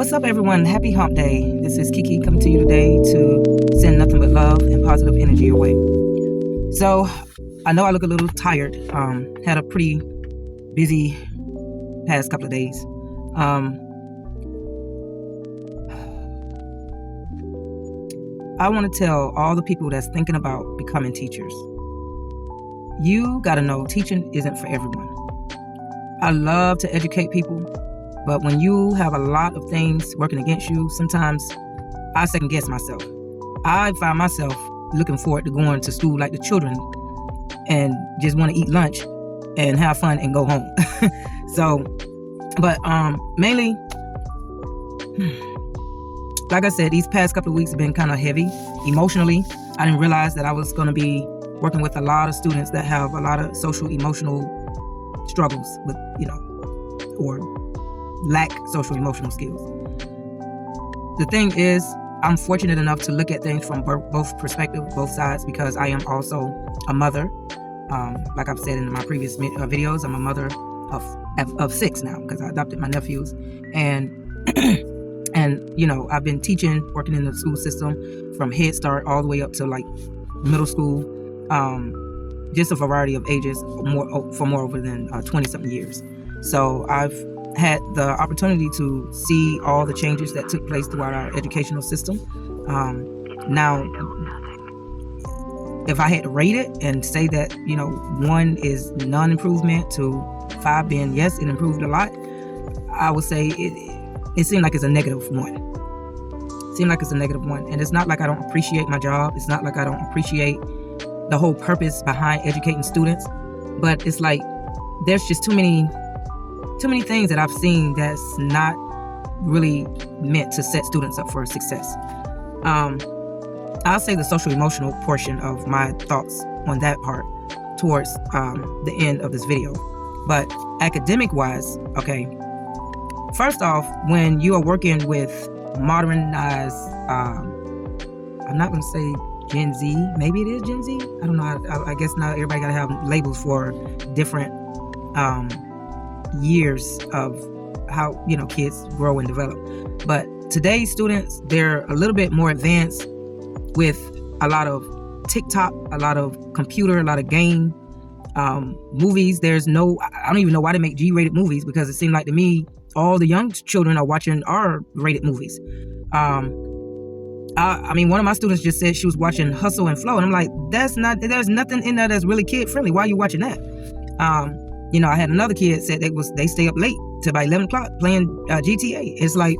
What's up, everyone? Happy Hump Day. This is Kiki coming to you today to send nothing but love and positive energy your way. So, I know I look a little tired. Had a pretty busy past couple of days. I want to tell all the people that's thinking about becoming teachers, you got to know teaching isn't for everyone. I love to educate people, but when you have a lot of things working against you, sometimes I second guess myself. I find myself looking forward to going to school like the children and just want to eat lunch and have fun and go home. Mainly, like I said, these past couple of weeks have been kind of heavy emotionally. I didn't realize that I was going to be working with a lot of students that have a lot of social emotional struggles with, or lack social emotional skills. The thing is, I'm fortunate enough to look at things from both perspectives, both sides, because I am also a mother. Like I've said in my previous videos, I'm a mother of 6 now because I adopted my nephews, and I've been teaching, working in the school system from Head Start all the way up to like middle school, just a variety of ages, for more over than 20-something years. So I've had the opportunity to see all the changes that took place throughout our educational system. Now, if I had to rate it and say that, 1 is non-improvement to 5 being yes, it improved a lot, I would say it seemed like it's a negative 1. And it's not like I don't appreciate my job. It's not like I don't appreciate the whole purpose behind educating students. But it's like there's just too many things that I've seen that's not really meant to set students up for success. I'll say the social emotional portion of my thoughts on that part towards the end of this video. But academic wise, okay, first off, when you are working with modernized, I'm not going to say Gen Z, maybe it is Gen Z. I don't know. I guess now everybody got to have labels for different years of how, kids grow and develop. But today's students, they're a little bit more advanced with a lot of TikTok, a lot of computer, a lot of game, movies. I don't even know why they make G-rated movies, because it seemed like to me, all the young children are watching R-rated movies. One of my students just said she was watching Hustle and Flow, and I'm like, there's nothing in there that's really kid-friendly. Why are you watching that? I had another kid said they stay up late till about 11 o'clock playing GTA. It's like,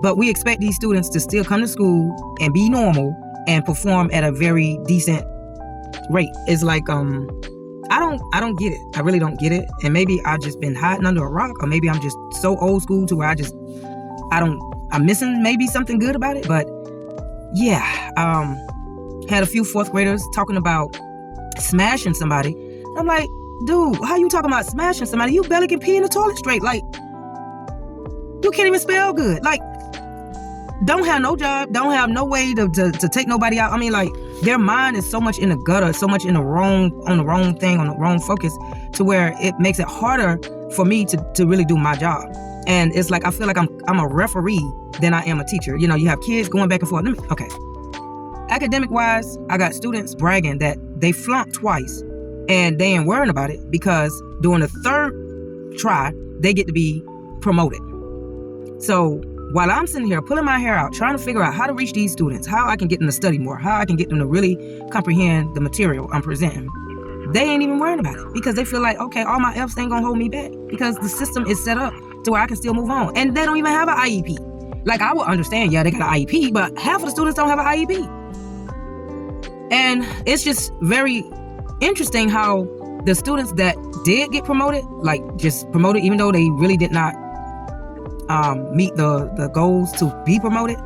but we expect these students to still come to school and be normal and perform at a very decent rate. It's like, I don't get it. I really don't get it. And maybe I've just been hiding under a rock, or maybe I'm just so old school to where I'm missing maybe something good about it. But yeah, had a few 4th graders talking about smashing somebody. I'm like, dude, how you talking about smashing somebody? You barely can pee in the toilet straight. Like, you can't even spell good. Like, don't have no job, don't have no way to take nobody out. I mean, like, their mind is so much in the gutter, so much on the wrong thing, on the wrong focus, to where it makes it harder for me to really do my job. And it's like, I feel like I'm a referee than I am a teacher. You have kids going back and forth. Okay. Academic wise, I got students bragging that they flunked twice and they ain't worrying about it because during the 3rd try, they get to be promoted. So while I'm sitting here pulling my hair out, trying to figure out how to reach these students, how I can get them to study more, how I can get them to really comprehend the material I'm presenting, they ain't even worrying about it because they feel like, okay, all my F's ain't gonna hold me back because the system is set up to where I can still move on. And they don't even have an IEP. Like, I would understand, yeah, they got an IEP, but half of the students don't have an IEP. And it's just very interesting how the students that did get promoted, like just promoted, even though they really did not meet the goals to be promoted,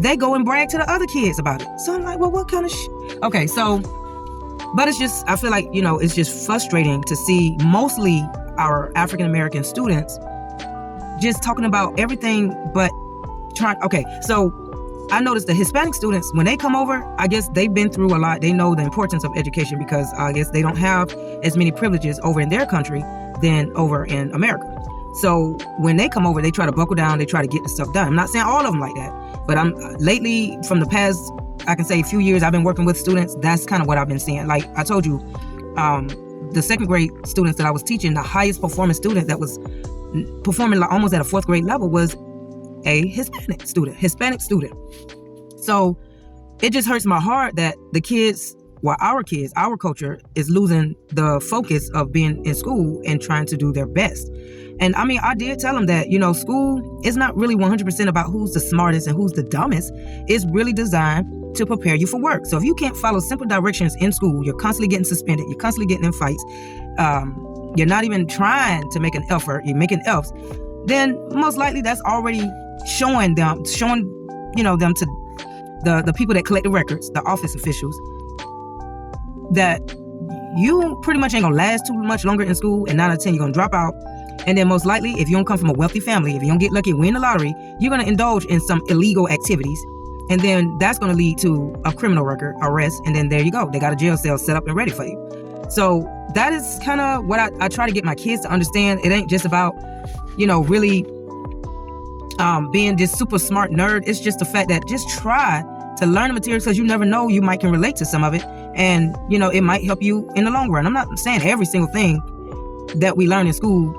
they go and brag to the other kids about it. So I'm like, well, what kind of okay, so, but it's just, I feel like, it's just frustrating to see mostly our African-American students just talking about everything but okay, so I noticed the Hispanic students, when they come over, I guess they've been through a lot. They know the importance of education because I guess they don't have as many privileges over in their country than over in America. So when they come over, they try to buckle down, they try to get the stuff done. I'm not saying all of them like that, but I'm lately, from the past, I can say a few years I've been working with students, that's kind of what I've been seeing. Like I told you, the second grade students that I was teaching, the highest performing student that was performing like almost at a fourth grade level was a Hispanic student. So it just hurts my heart that the kids, our culture is losing the focus of being in school and trying to do their best. And I mean, I did tell them that, school is not really 100% about who's the smartest and who's the dumbest. It's really designed to prepare you for work. So if you can't follow simple directions in school, you're constantly getting suspended, you're constantly getting in fights, you're not even trying to make an effort, you're making F's, then most likely that's already showing them to the people that collect the records, the office officials, that you pretty much ain't gonna last too much longer in school, and 9 out of 10 you're gonna drop out. And then most likely, if you don't come from a wealthy family, if you don't get lucky, win the lottery, you're gonna indulge in some illegal activities. And then that's gonna lead to a criminal record, arrest, and then there you go. They got a jail cell set up and ready for you. So that is kind of what I try to get my kids to understand. It ain't just about, really being this super smart nerd. It's just the fact that just try to learn the material, because you never know, you might can relate to some of it, and it might help you in the long run. I'm not saying every single thing that we learn in school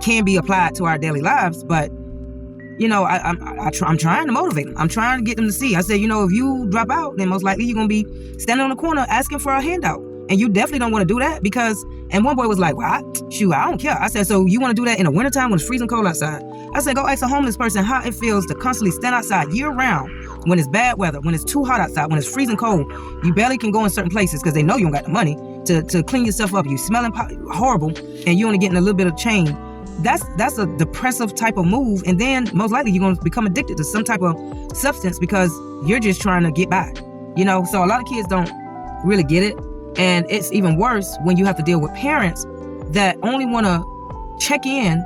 can be applied to our daily lives, but I'm trying to motivate them. I'm trying to get them to see. I said, if you drop out, then most likely you're gonna be standing on the corner asking for a handout, and you definitely don't want to do that, because. And one boy was like, "Well, I don't care." I said, "So you want to do that in the wintertime when it's freezing cold outside?" I said, "Go ask a homeless person how it feels to constantly stand outside year round when it's bad weather, when it's too hot outside, when it's freezing cold. You barely can go in certain places because they know you don't got the money to clean yourself up. You smelling horrible, and you only getting a little bit of change." That's a depressive type of move, and then most likely you're going to become addicted to some type of substance because you're just trying to get by. So a lot of kids don't really get it. And it's even worse when you have to deal with parents that only want to check in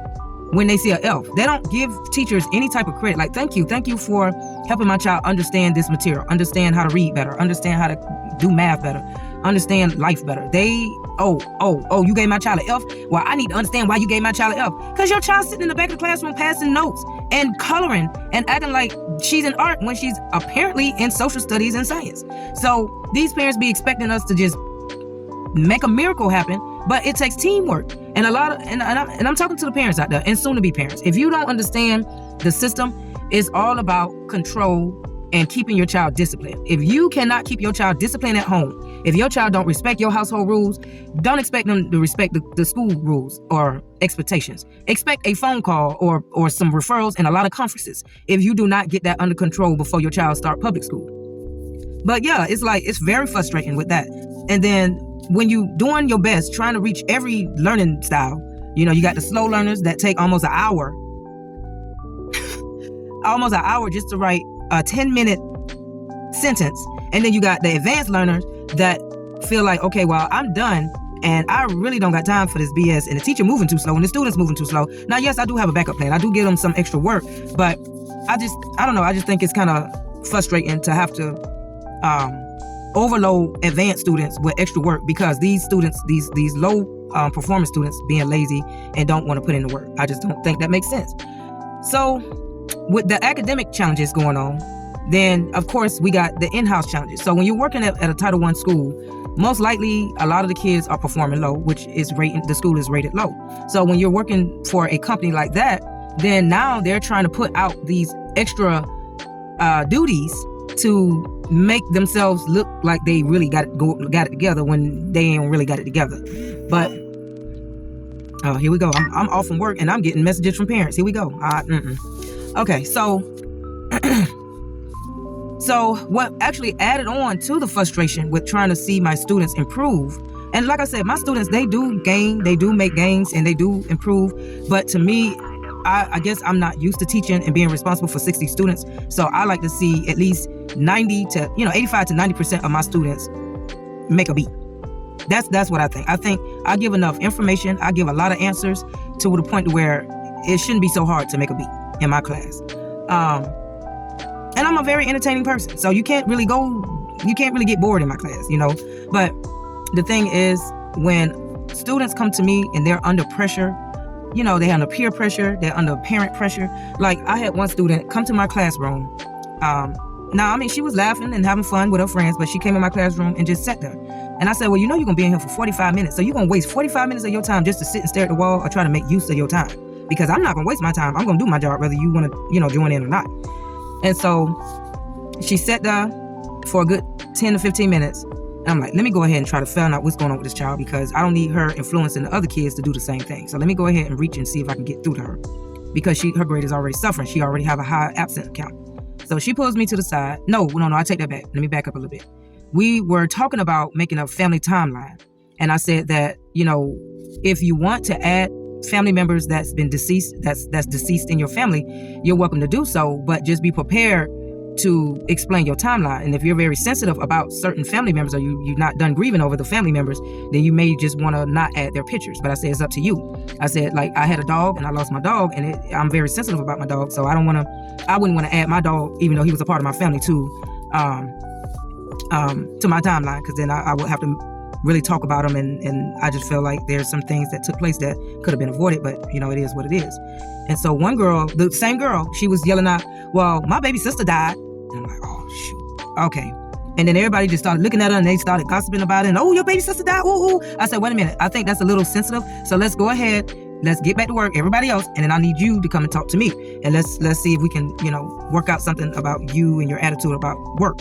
when they see an F. They don't give teachers any type of credit. Like, thank you for helping my child understand this material, understand how to read better, understand how to do math better, understand life better. You gave my child an F? Well, I need to understand why you gave my child an F. Because your child's sitting in the back of the classroom passing notes and coloring and acting like she's in art when she's apparently in social studies and science. So these parents be expecting us to just make a miracle happen, but it takes teamwork. And I'm talking to the parents out there and soon to be parents. If you don't understand the system, it's all about control and keeping your child disciplined. If you cannot keep your child disciplined at home, if your child don't respect your household rules, don't expect them to respect the school rules or expectations. Expect a phone call or some referrals and a lot of conferences if you do not get that under control before your child start public school. But yeah, it's very frustrating with that. And then when you doing your best, trying to reach every learning style, you got the slow learners that take almost an hour just to write a 10-minute sentence. And then you got the advanced learners that feel like, okay, well, I'm done and I really don't got time for this BS, and the teacher moving too slow and the students moving too slow. Now, yes, I do have a backup plan. I do give them some extra work, but I don't know. I just think it's kind of frustrating to have to overload advanced students with extra work because these students, these low performance students being lazy and don't want to put in the work. I just don't think that makes sense. So with the academic challenges going on, then of course we got the in-house challenges. So when you're working at a Title I school, most likely a lot of the kids are performing low, which is the school is rated low. So when you're working for a company like that, then now they're trying to put out these extra duties to make themselves look like they really got it together when they ain't really got it together. But here we go. I'm off from work and I'm getting messages from parents. Here we go. Okay, so what actually added on to the frustration with trying to see my students improve, and like I said, my students, they do make gains and they do improve, but to me, I guess I'm not used to teaching and being responsible for 60 students, so I like to see at least 85 to 90% of my students make a beat. That's what I think. I think I give enough information, I give a lot of answers to the point where it shouldn't be so hard to make a beat in my class. And I'm a very entertaining person, so you can't really get bored in my class, But the thing is, when students come to me and they're under pressure they're under peer pressure, they're under parent pressure. Like, I had one student come to my classroom. Now, I mean, she was laughing and having fun with her friends, but she came in my classroom and just sat there. And I said, well, you're going to be in here for 45 minutes. So you're going to waste 45 minutes of your time just to sit and stare at the wall or try to make use of your time. Because I'm not going to waste my time. I'm going to do my job whether you want to, join in or not. And so she sat there for a good 10 to 15 minutes. And I'm like, let me go ahead and try to find out what's going on with this child, because I don't need her influencing the other kids to do the same thing. So let me go ahead and reach and see if I can get through to her, because her grade is already suffering. She already have a high absent count. So she pulls me to the side. No, I take that back. Let me back up a little bit. We were talking about making a family timeline. And I said that, if you want to add family members that's been deceased, that's deceased in your family, you're welcome to do so, but just be prepared to explain your timeline. And if you're very sensitive about certain family members, or you're not done grieving over the family members, then you may just want to not add their pictures. But I said, it's up to you. I said, like, I had a dog and I lost my dog, and I'm very sensitive about my dog. So I wouldn't want to add my dog, even though he was a part of my family, to my timeline, because then I would have to really talk about him. And I just feel like there's some things that took place that could have been avoided, but it is what it is. And so one girl, the same girl, she was yelling out, well, my baby sister died. And I'm like, oh, shoot. Okay. And then everybody just started looking at her and they started gossiping about it. And, oh, your baby sister died. Ooh, ooh. I said, wait a minute. I think that's a little sensitive. So let's go ahead. Let's get back to work, everybody else. And then I need you to come and talk to me. And let's see if we can, work out something about you and your attitude about work.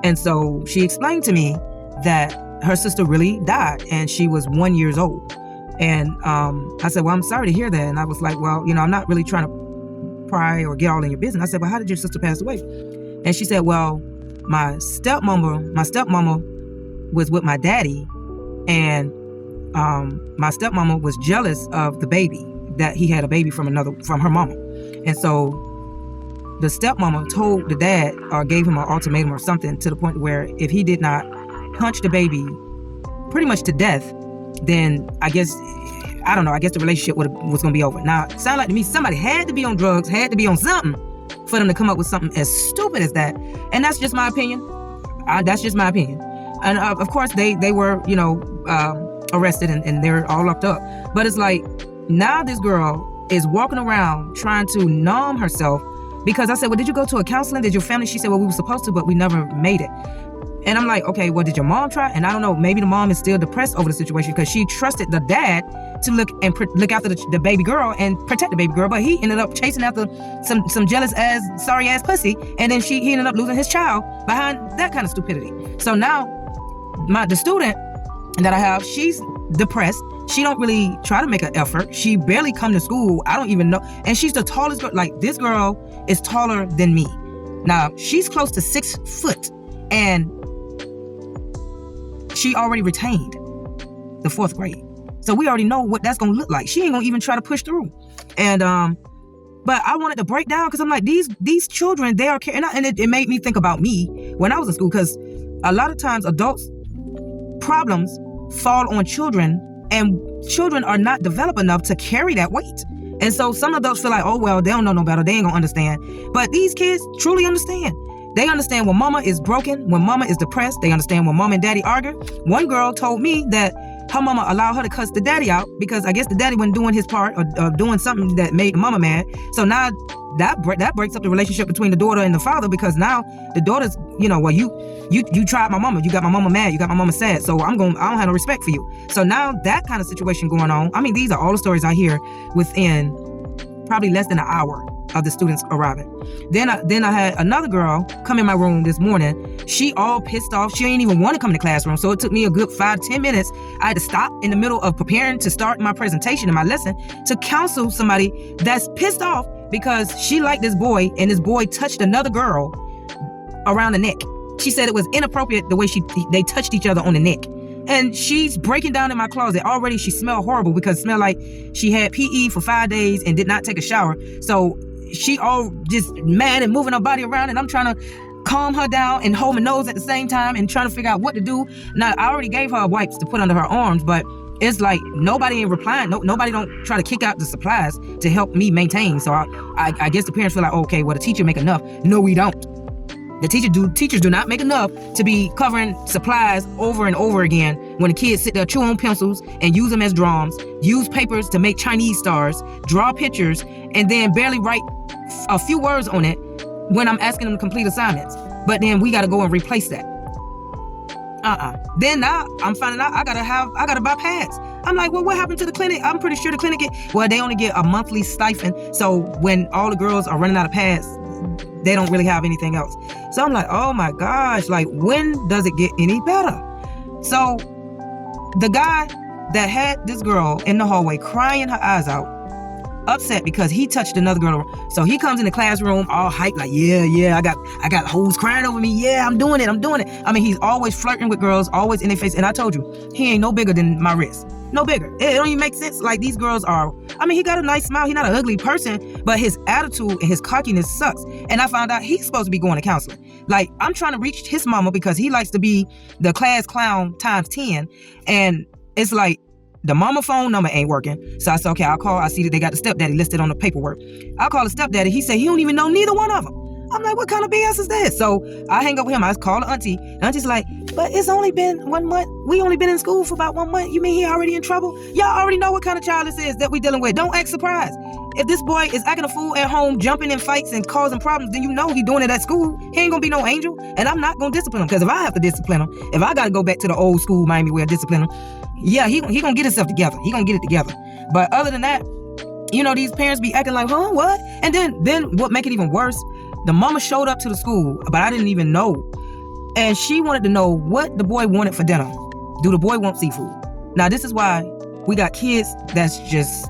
And so she explained to me that her sister really died and she was 1 year old. And I said, well, I'm sorry to hear that. And I was like, well, I'm not really trying to pry or get all in your business. I said, well, how did your sister pass away? And she said, well, my stepmama was with my daddy, and my stepmama was jealous of the baby, that he had a baby from her mama. And so the stepmama told the dad, or gave him an ultimatum or something, to the point where if he did not punch the baby pretty much to death, then I guess the relationship was going to be over. Now, it sounded like to me somebody had to be on drugs, had to be on something for them to come up with something as stupid as that. And that's just my opinion. That's just my opinion. And of course, they were, arrested and they're all locked up. But it's like, now this girl is walking around trying to numb herself, because I said, well, did you go to a counseling? Did your family? She said, well, we were supposed to, but we never made it. And I'm like, okay, well, did your mom try? And I don't know, maybe the mom is still depressed over the situation, because she trusted the dad to look after the baby girl and protect the baby girl, but he ended up chasing after some jealous ass, sorry ass pussy, and then he ended up losing his child behind that kind of stupidity. So now the student that I have, she's depressed. She don't really try to make an effort. She barely come to school. I don't even know. And she's the tallest girl. Like, this girl is taller than me. Now, she's close to 6 foot, and she already retained the 4th grade. So we already know what that's going to look like. She ain't going to even try to push through. And, but I wanted to break down, because I'm like, these children, they are, and it made me think about me when I was in school, because a lot of times adults' problems fall on children, and children are not developed enough to carry that weight. And so some adults feel like, oh, well, they don't know no better. They ain't going to understand. But these kids truly understand. They understand when mama is broken, when mama is depressed. They understand when mom and daddy argue. One girl told me that her mama allowed her to cuss the daddy out, because I guess the daddy wasn't doing his part, or doing something that made the mama mad. So now that breaks up the relationship between the daughter and the father, because now the daughter's, well, you tried my mama, you got my mama mad, you got my mama sad, so I don't have no respect for you. So now that kind of situation going on. I mean, these are all the stories I hear within probably less than an hour of the students arriving. Then I had another girl come in my room this morning. She all pissed off. She didn't even want to come in the classroom. So it took me a good 5-10 minutes. I had to stop in the middle of preparing to start my presentation and my lesson to counsel somebody that's pissed off because she liked this boy, and this boy touched another girl around the neck. She said it was inappropriate the way they touched each other on the neck. And she's breaking down in my closet. Already she smelled horrible, because it smelled like she had PE for 5 days and did not take a shower. So she all just mad and moving her body around, and I'm trying to calm her down and hold my nose at the same time and trying to figure out what to do. Now, I already gave her wipes to put under her arms, but it's like nobody ain't replying. Nobody don't try to kick out the supplies to help me maintain. So I guess the parents feel like, okay, well, the teacher make enough. No, we don't. The teachers do not make enough to be covering supplies over and over again when the kids sit there, chew on pencils and use them as drums, use papers to make Chinese stars, draw pictures, and then barely write a few words on it when I'm asking them to complete assignments. But then we got to go and replace that. Then now I'm finding out I gotta buy pads. I'm like, well, what happened to the clinic? I'm pretty sure the clinic they only get a monthly stipend. So when all the girls are running out of pads, they don't really have anything else. So I'm like, oh my gosh, like when does it get any better? So the guy that had this girl in the hallway crying her eyes out, upset because he touched another girl. So he comes in the classroom all hyped, like, yeah, I got hoes crying over me. Yeah, I'm doing it. I mean, he's always flirting with girls, always in their face. And I told you, he ain't no bigger than my wrist. No bigger. It don't even make sense. Like, these girls are, I mean, he got a nice smile. He's not an ugly person, but his attitude and his cockiness sucks. And I found out he's supposed to be going to counseling. Like, I'm trying to reach his mama because he likes to be the class clown times 10. And it's like, the mama phone number ain't working. So I said, okay, I'll call. I see that they got the stepdaddy listed on the paperwork. I'll call the stepdaddy. He said he don't even know neither one of them. I'm like, what kind of BS is this? So I hang up with him. I call the auntie. The auntie's like, but it's only been 1 month. We only been in school for about 1 month. You mean he already in trouble? Y'all already know what kind of child this is that we dealing with. Don't act surprised. If this boy is acting a fool at home, jumping in fights and causing problems, then you know he doing it at school. He ain't gonna be no angel. And I'm not gonna discipline him, because if I have to discipline him, if I gotta go back to the old school Miami way of discipline him, yeah, he gonna get himself together. He gonna get it together. But other than that, you know, these parents be acting like, huh, what? And then what make it even worse, the mama showed up to the school, but I didn't even know. And she wanted to know what the boy wanted for dinner. Do the boy want seafood? Now, this is why we got kids that's just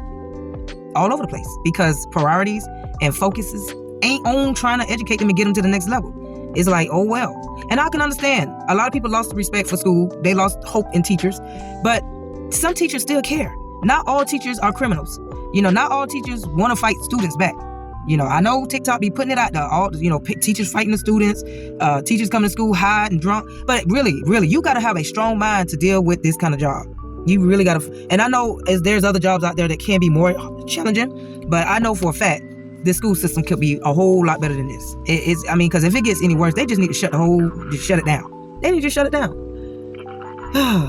all over the place, because priorities and focuses ain't on trying to educate them and get them to the next level. It's like, oh, well. And I can understand. A lot of people lost respect for school. They lost hope in teachers. But some teachers still care. Not all teachers are criminals. You know, not all teachers want to fight students back. You know, I know TikTok be putting it out there. All, you know, teachers fighting the students, teachers coming to school high and drunk. But really, you got to have a strong mind to deal with this kind of job. You really got to. And I know there's other jobs out there that can be more challenging. But I know for a fact, this school system could be a whole lot better than this. I mean, because if it gets any worse, they just need to shut it down. They need to just shut it down.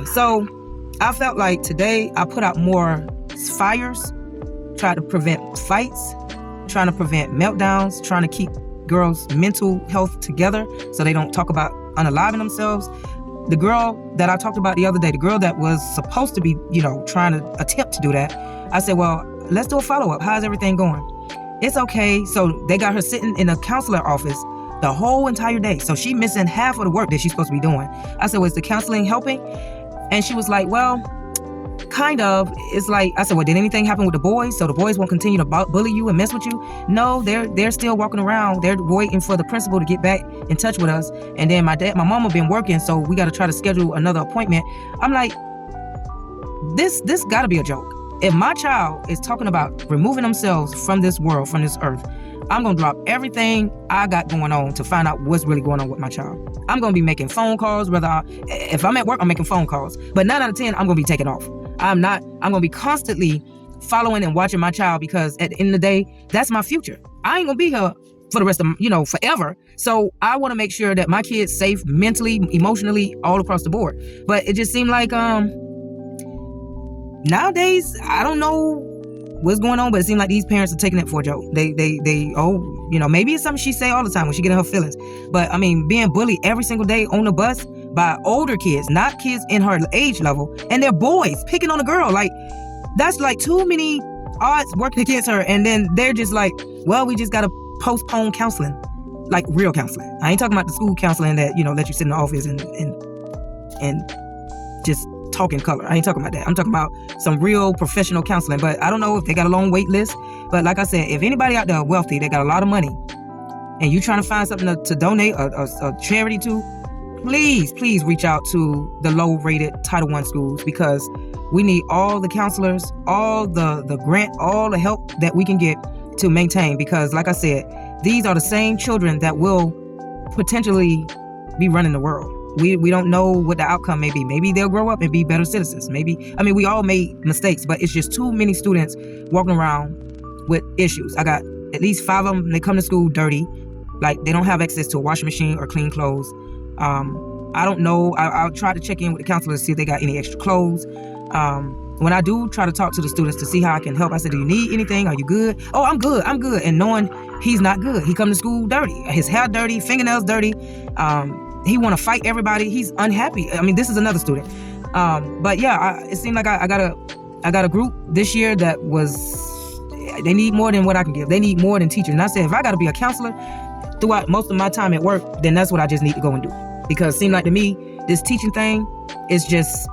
So I felt like today I put out more fires, tried to prevent fights, trying to prevent meltdowns, trying to keep girls' mental health together so they don't talk about unaliving themselves. The girl that I talked about the other day, the girl that was supposed to be, you know, trying to attempt to do that, I said, well, let's do a follow-up. How's everything going? It's okay. So they got her sitting in a counselor office the whole entire day. So she missing half of the work that she's supposed to be doing. I said, well, is the counseling helping? And she was like, well, kind of. It's like, I said, well, did anything happen with the boys? So the boys won't continue to bully you and mess with you? No, they're still walking around. They're waiting for the principal to get back in touch with us. And then my mama been working, so we got to try to schedule another appointment. I'm like, this got to be a joke. If my child is talking about removing themselves from this world, from this earth, I'm going to drop everything I got going on to find out what's really going on with my child. I'm going to be making phone calls, if I'm at work, I'm making phone calls. But 9 out of 10, I'm going to be taking off. I'm going to be constantly following and watching my child, because at the end of the day, that's my future. I ain't going to be here for the rest of, forever. So I want to make sure that my kid's safe mentally, emotionally, all across the board. But it just seemed like, nowadays, I don't know what's going on, but it seems like these parents are taking it for a joke. Maybe it's something she say all the time when she get in her feelings. But I mean, being bullied every single day on the bus by older kids, not kids in her age level, and they're boys picking on a girl. Like, that's like too many odds working against her. And then they're just like, well, we just got to postpone counseling, like real counseling. I ain't talking about the school counseling that, let you sit in the office and just talk in color. I ain't talking about that. I'm talking about some real professional counseling. But I don't know if they got a long wait list. But like I said, if anybody out there wealthy, they got a lot of money, and you trying to find something to donate a charity to, please reach out to the low-rated Title I schools, because we need all the counselors, all the grant, all the help that we can get to maintain. Because like I said, these are the same children that will potentially be running the world. We don't know what the outcome may be. Maybe they'll grow up and be better citizens. We all made mistakes, but it's just too many students walking around with issues. I got at least 5 of them, they come to school dirty, Like, they don't have access to a washing machine or clean clothes. I don't know. I'll try to check in with the counselor to see if they got any extra clothes. When I do try to talk to the students to see how I can help, I said, do you need anything? Are you good? Oh, I'm good. And knowing he's not good. He come to school dirty. His hair dirty, fingernails dirty. He want to fight everybody. He's unhappy. I mean, this is another student. But yeah, it seemed like I got a group this year that they need more than what I can give. They need more than teachers. And I said, if I got to be a counselor throughout most of my time at work, then that's what I just need to go and do. Because it seemed like to me, this teaching thing is just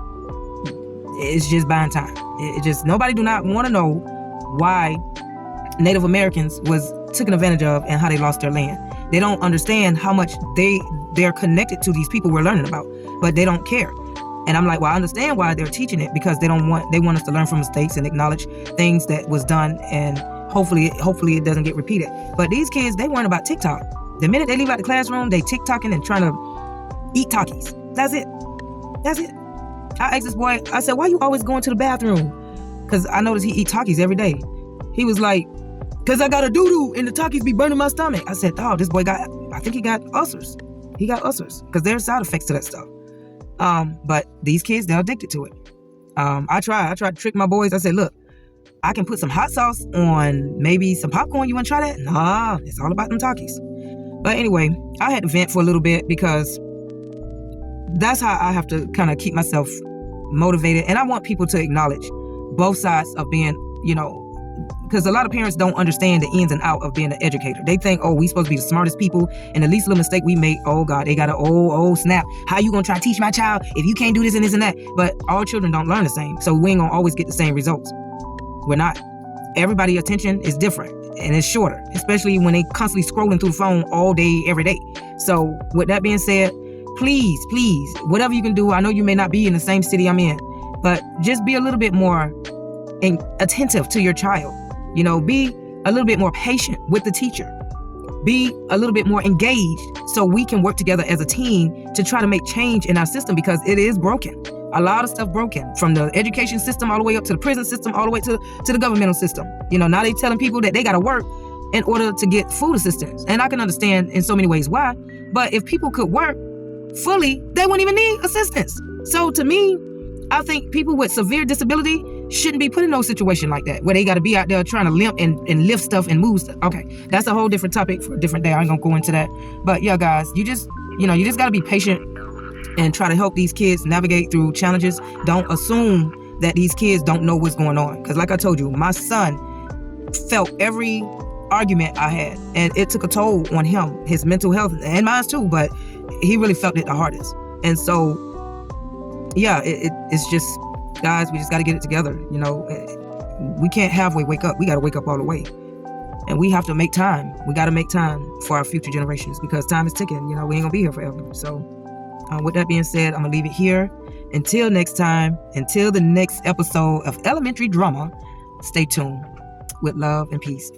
buying time. It just, nobody do not want to know why Native Americans was taken advantage of and how they lost their land. They don't understand how much they're connected to these people we're learning about, but they don't care. And I'm like, well, I understand why they're teaching it, because they want us to learn from mistakes and acknowledge things that was done, and hopefully it doesn't get repeated. But these kids, they weren't about TikTok. The minute they leave out the classroom, they TikToking and trying to eat Takis. That's it. I asked this boy, I said, why you always going to the bathroom? Because I noticed he eat Takis every day. He was like, because I got a doo-doo and the Takis be burning my stomach. I said, oh, this boy I think he got ulcers. He got ulcers because there's side effects to that stuff. But these kids, they're addicted to it. I tried to trick my boys. I said, look, I can put some hot sauce on maybe some popcorn. You want to try that? Nah, it's all about them Takis. But anyway, I had to vent for a little bit, because that's how I have to kind of keep myself motivated. And I want people to acknowledge both sides of being, because a lot of parents don't understand the ins and outs of being an educator. They think, oh, we supposed to be the smartest people, and the least little mistake we make, oh God, they got oh snap. How you gonna try to teach my child if you can't do this and this and that? But all children don't learn the same, so we ain't gonna always get the same results. We're not. Everybody's attention is different, and it's shorter, especially when they constantly scrolling through the phone all day, every day. So with that being said, please, whatever you can do. I know you may not be in the same city I'm in, but just be a little bit more attentive to your child. Be a little bit more patient with the teacher. Be a little bit more engaged, so we can work together as a team to try to make change in our system, because it is broken. A lot of stuff broken, from the education system all the way up to the prison system, all the way to the governmental system. Now they telling people that they got to work in order to get food assistance. And I can understand in so many ways why, but if people could work fully, they wouldn't even need assistance. So to me, I think people with severe disability shouldn't be put in no situation like that, where they got to be out there trying to limp and lift stuff and move stuff. Okay, that's a whole different topic for a different day. I ain't gonna go into that. But yeah, guys, you just got to be patient and try to help these kids navigate through challenges. Don't assume that these kids don't know what's going on, because like I told you, my son felt every argument I had, and it took a toll on him, his mental health, and mine too, but he really felt it the hardest. And so yeah, it's just, guys, we just got to get it together. We can't halfway wake up. We got to wake up all the way, and we have to make time. We got to make time for our future generations, because time is ticking. We ain't gonna be here forever. So with that being said, I'm gonna leave it here. Until next time, until the next episode of Elementary Drama, stay tuned. With love and peace.